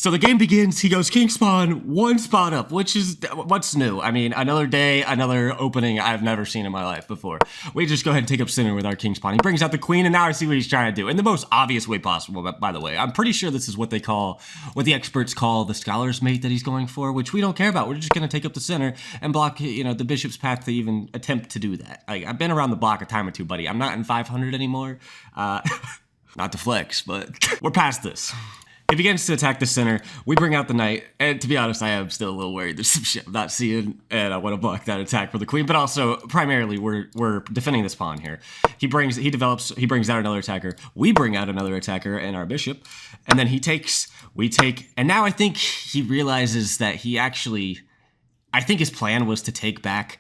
So the game begins, he goes king spawn, one spot up, which is, what's new? I mean, another day, another opening I've never seen in my life before. We just go ahead and take up center with our king spawn. He brings out the queen, and now I see what he's trying to do. In the most obvious way possible, by the way. I'm pretty sure this is what they call, what the experts call the scholar's mate that he's going for, which we don't care about. We're just going to take up the center and block, you know, the bishop's path to even attempt to do that. I've been around the block a time or two, buddy. I'm not in 500 anymore. Not to flex, but we're past this. He begins to attack the center. We bring out the knight, and to be honest, I am still a little worried. There's some shit I'm not seeing, and I want to block that attack for the queen. But also, primarily, we're defending this pawn here. He brings out another attacker. We bring out another attacker and our bishop, and then he takes. We take, and now I think he realizes that he actually. I think his plan was to take back,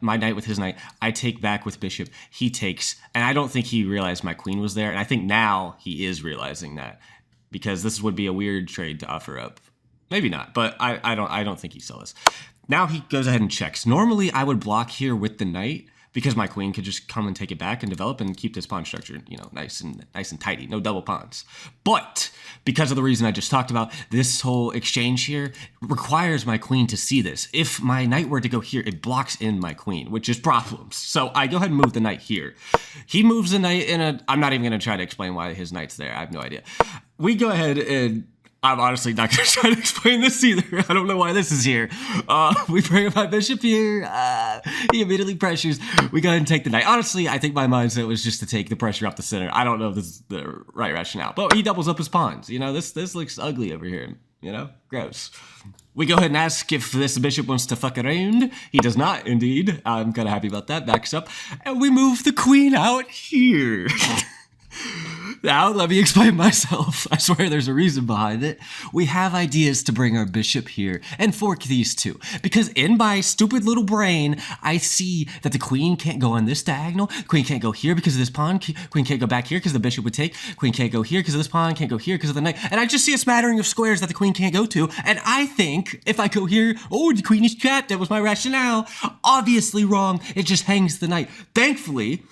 my knight with his knight. I take back with bishop. He takes, and I don't think he realized my queen was there. And I think now he is realizing that, because this would be a weird trade to offer up. Maybe not, but I don't think he saw this. Now he goes ahead and checks. Normally I would block here with the knight, because my queen could just come and take it back and develop and keep this pawn structure, you know, nice and tidy, no double pawns. But because of the reason I just talked about, this whole exchange here requires my queen to see this. If my knight were to go here, it blocks in my queen, which is problems. So I go ahead and move the knight here. He moves the knight in a, I'm not even gonna try to explain why his knight's there. I have no idea. We go ahead and I'm honestly not going to try to explain this either. I don't know why this is here. We bring up my bishop here. He immediately pressures. We go ahead and take the knight. Honestly, I think my mindset was just to take the pressure off the center. I don't know if this is the right rationale. But he doubles up his pawns. You know, this looks ugly over here. You know, gross. We go ahead and ask if this bishop wants to fuck around. He does not, indeed. I'm kind of happy about that. Backs up. And we move the queen out here. Now, let me explain myself. I swear there's a reason behind it. We have ideas to bring our bishop here and fork these two. Because in my stupid little brain, I see that the queen can't go on this diagonal. Queen can't go here because of this pawn. Queen can't go back here because the bishop would take. Queen can't go here because of this pawn. Can't go here because of the knight. And I just see a smattering of squares that the queen can't go to. And I think if I go here, oh, the queen is trapped. That was my rationale. Obviously wrong. It just hangs the knight. Thankfully,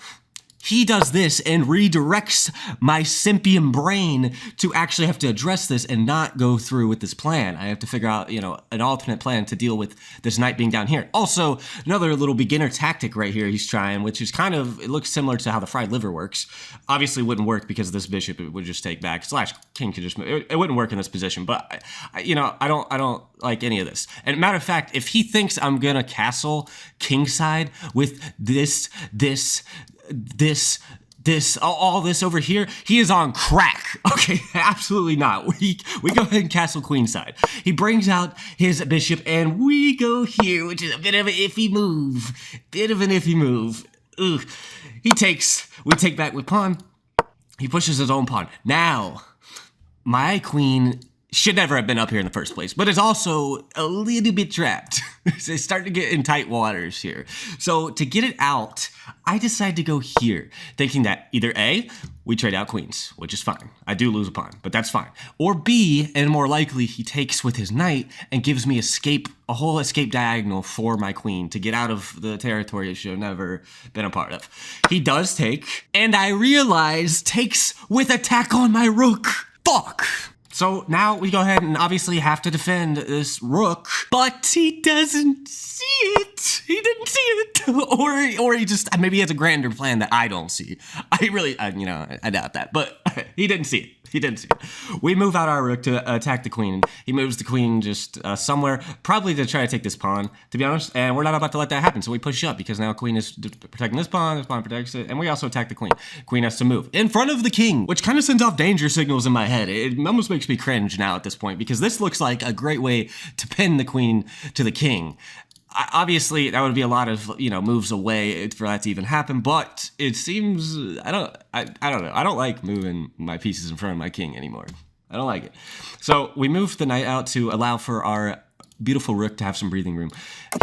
he does this and redirects my Simpian brain to actually have to address this and not go through with this plan. I have to figure out, you know, an alternate plan to deal with this knight being down here. Also, another little beginner tactic right here he's trying, which is kind of, it looks similar to how the fried liver works. Obviously wouldn't work because this bishop it would just take back, slash king could just move. It wouldn't work in this position, but you know, I don't like any of this. And matter of fact, if he thinks I'm gonna castle kingside with all this over here, he is on crack. Okay, absolutely not. We go ahead and castle queenside. He brings out his bishop and we go here, which is a bit of an iffy move. Ugh. We take back with pawn. He pushes his own pawn. Now, my queen should never have been up here in the first place, but it's also a little bit trapped. It's starting to get in tight waters here. So to get it out, I decide to go here, thinking that either A, we trade out queens, which is fine. I do lose a pawn, but that's fine. Or B, and more likely, he takes with his knight and gives me a whole escape diagonal for my queen to get out of the territory it should have never been a part of. He does take, and I realize takes with attack on my rook. Fuck! So now we go ahead and obviously have to defend this rook, but he doesn't see it. He didn't see it. Or he just, maybe he has a grander plan that I don't see. I doubt that, but he didn't see it. We move out our rook to attack the queen. He moves the queen just somewhere, probably to try to take this pawn, to be honest, and we're not about to let that happen, so we push up because now queen is protecting this pawn protects it, and we also attack the queen. Queen has to move in front of the king, which kind of sends off danger signals in my head. It almost makes me cringe now at this point, because this looks like a great way to pin the queen to the king. Obviously, that would be a lot of, you know, moves away for that to even happen, but it seems, I don't know. I don't like moving my pieces in front of my king anymore. I don't like it. So we move the knight out to allow for our beautiful rook to have some breathing room.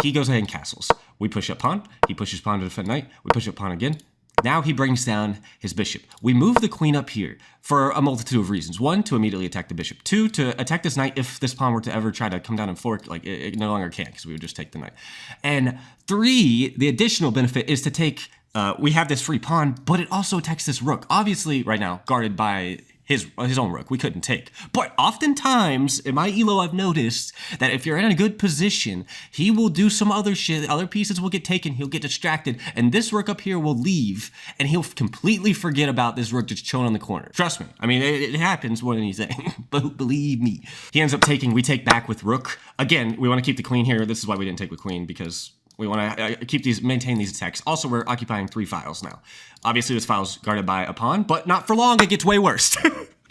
He goes ahead and castles. We push up pawn. He pushes pawn to defend knight. We push up pawn again. Now he brings down his bishop. We move the queen up here for a multitude of reasons. One, to immediately attack the bishop. Two, to attack this knight if this pawn were to ever try to come down and fork, like it no longer can, because we would just take the knight. And three, the additional benefit is to take, we have this free pawn, but it also attacks this rook. Obviously, right now, guarded by his own rook. We couldn't take. But oftentimes, in my ELO, I've noticed that if you're in a good position, he will do some other shit. Other pieces will get taken. He'll get distracted. And this rook up here will leave. And he'll completely forget about this rook just chilling in the corner. Trust me. I mean, it happens more than you think. But believe me. He ends up taking. We take back with rook. Again, we want to keep the queen here. This is why we didn't take with queen, because we want to maintain these attacks. Also, we're occupying 3 files now. Obviously, this file's guarded by a pawn, but not for long. It gets way worse.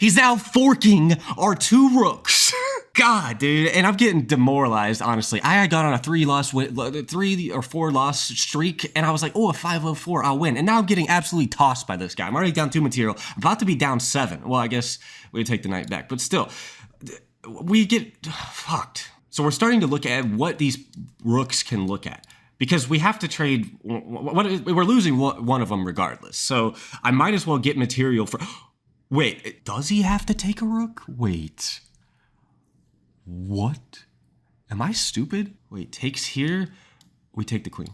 He's now forking our 2 rooks. God, dude. And I'm getting demoralized, honestly. I got on a 3 or 4 loss streak, and I was like, oh, a 5-0-4, I'll win. And now I'm getting absolutely tossed by this guy. I'm already down 2 material. I'm about to be down 7. Well, I guess we take the knight back. But still, we get fucked. So we're starting to look at what these rooks can look at. Because we have to trade, we're losing one of them regardless. So I might as well get material for, wait, does he have to take a rook? Wait, what? Am I stupid? Wait, takes here, we take the queen.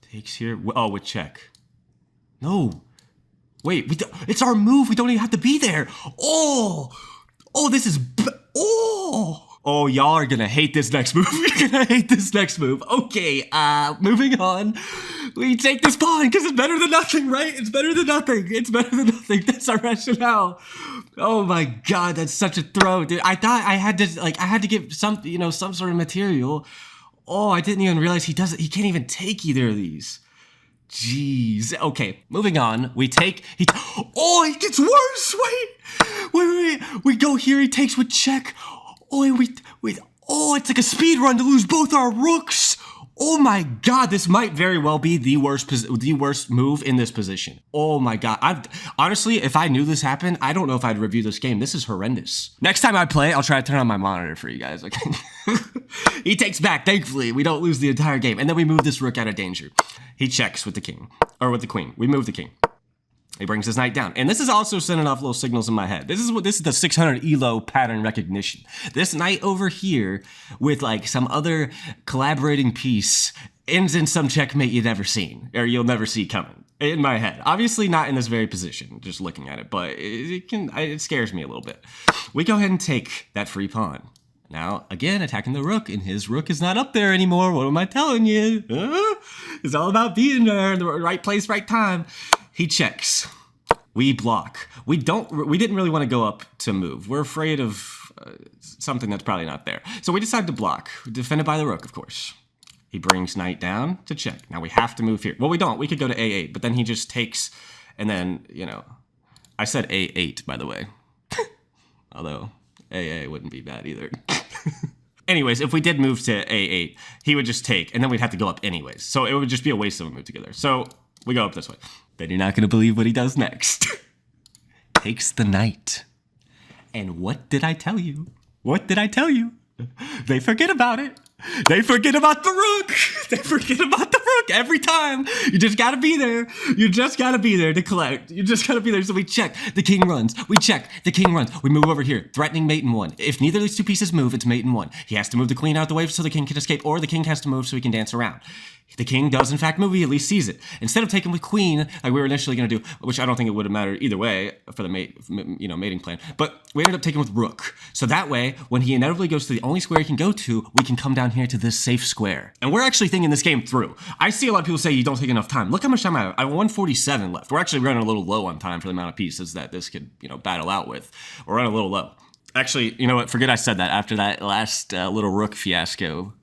Takes here, oh, with check. No, wait, it's our move, we don't even have to be there. Oh, this is, Oh, y'all are gonna hate this next move. You're gonna hate this next move. Okay, moving on. We take this pawn because it's better than nothing, right? It's better than nothing. It's better than nothing. That's our rationale. Oh my God, that's such a throw, dude. I thought I had to get some sort of material. Oh, I didn't even realize he can't even take either of these. Jeez. Okay, moving on. We take, oh, it gets worse. Wait. We go here, he takes with check. Oh, it's like a speed run to lose both our rooks. Oh my God, this might very well be the worst move in this position. Oh my God, honestly, if I knew this happened, I don't know if I'd review this game. This is horrendous. Next time I play, I'll try to turn on my monitor for you guys, okay? He takes back, thankfully. We don't lose the entire game. And then we move this rook out of danger. He checks with the king, or with the queen. We move the king. He brings his knight down. And this is also sending off little signals in my head. This is the 600 ELO pattern recognition. This knight over here with like some other collaborating piece ends in some checkmate you've never seen, or you'll never see coming. In my head. Obviously not in this very position, just looking at it, but it scares me a little bit. We go ahead and take that free pawn. Now, again, attacking the rook, and his rook is not up there anymore. What am I telling you? It's all about being there in the right place, right time. He checks. We block. We didn't really want to go up to move. We're afraid of something that's probably not there. So we decide to block. Defended by the rook, of course. He brings knight down to check. Now we have to move here. Well, we don't. We could go to A8, but then he just takes, and then, I said A8, by the way. Although AA wouldn't be bad either. Anyways, if we did move to A8, he would just take, and then we'd have to go up anyways. So it would just be a waste of a move together. So we go up this way. Then you're not going to believe what he does next. Takes the knight. And what did I tell you? What did I tell you? They forget about it. They forget about the rook. They forget about the rook every time. You just gotta be there. You just gotta be there to collect. You just gotta be there. So we check. The king runs. We check. The king runs. We move over here. Threatening mate in 1. If neither of these 2 pieces move, it's mate in 1. He has to move the queen out the way so the king can escape, or the king has to move so he can dance around. The king does in fact move, he at least sees it. Instead of taking with queen, like we were initially going to do, which I don't think it would have mattered either way for the mating plan, but we ended up taking with rook. So that way, when he inevitably goes to the only square he can go to, we can come down here to this safe square. And we're actually thinking this game through. I see a lot of people say you don't take enough time. Look how much time I have. I have 147 left. We're actually running a little low on time for the amount of pieces that this could, battle out with. We're running a little low. Actually, you know what? Forget I said that after that last little rook fiasco.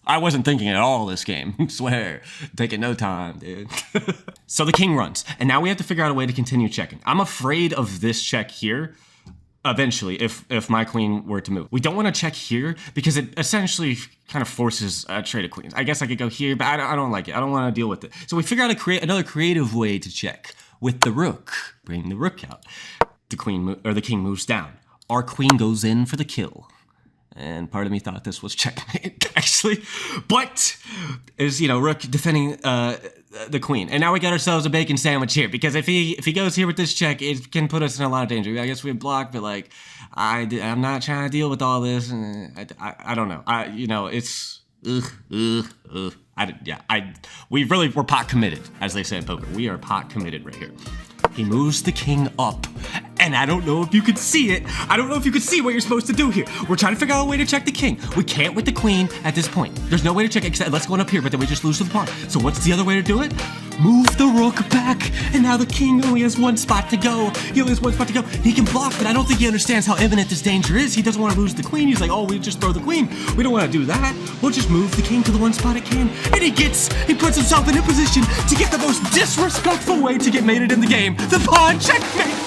I wasn't thinking at all this game. I swear. Taking no time, dude. So the king runs. And now we have to figure out a way to continue checking. I'm afraid of this check here eventually if my queen were to move. We don't want to check here because it essentially kind of forces a trade of queens. I guess I could go here, but I don't like it. I don't want to deal with it. So we figure out another creative way to check with the rook. Bring the rook out. The king moves down. Our queen goes in for the kill. And part of me thought this was checkmate, actually. But, rook defending the queen. And now we got ourselves a bacon sandwich here. Because if he goes here with this check, it can put us in a lot of danger. I guess we block, but, I'm not trying to deal with all this. And I don't know. It's... we're pot committed, as they say in poker. We are pot committed right here. He moves the king up. and I don't know if you can see it. I don't know if you can see what you're supposed to do here. We're trying to figure out a way to check the king. We can't with the queen at this point. There's no way to check it except let's go on up here, but then we just lose to the pawn. So what's the other way to do it? Move the rook back, and now the king only has one spot to go. He only has one spot to go. He can block, but I don't think he understands how imminent this danger is. He doesn't want to lose the queen. He's like, oh, we just throw the queen. We don't want to do that. We'll just move the king to the one spot it can. And he puts himself in a position to get the most disrespectful way to get mated in the game. The pawn checkmate.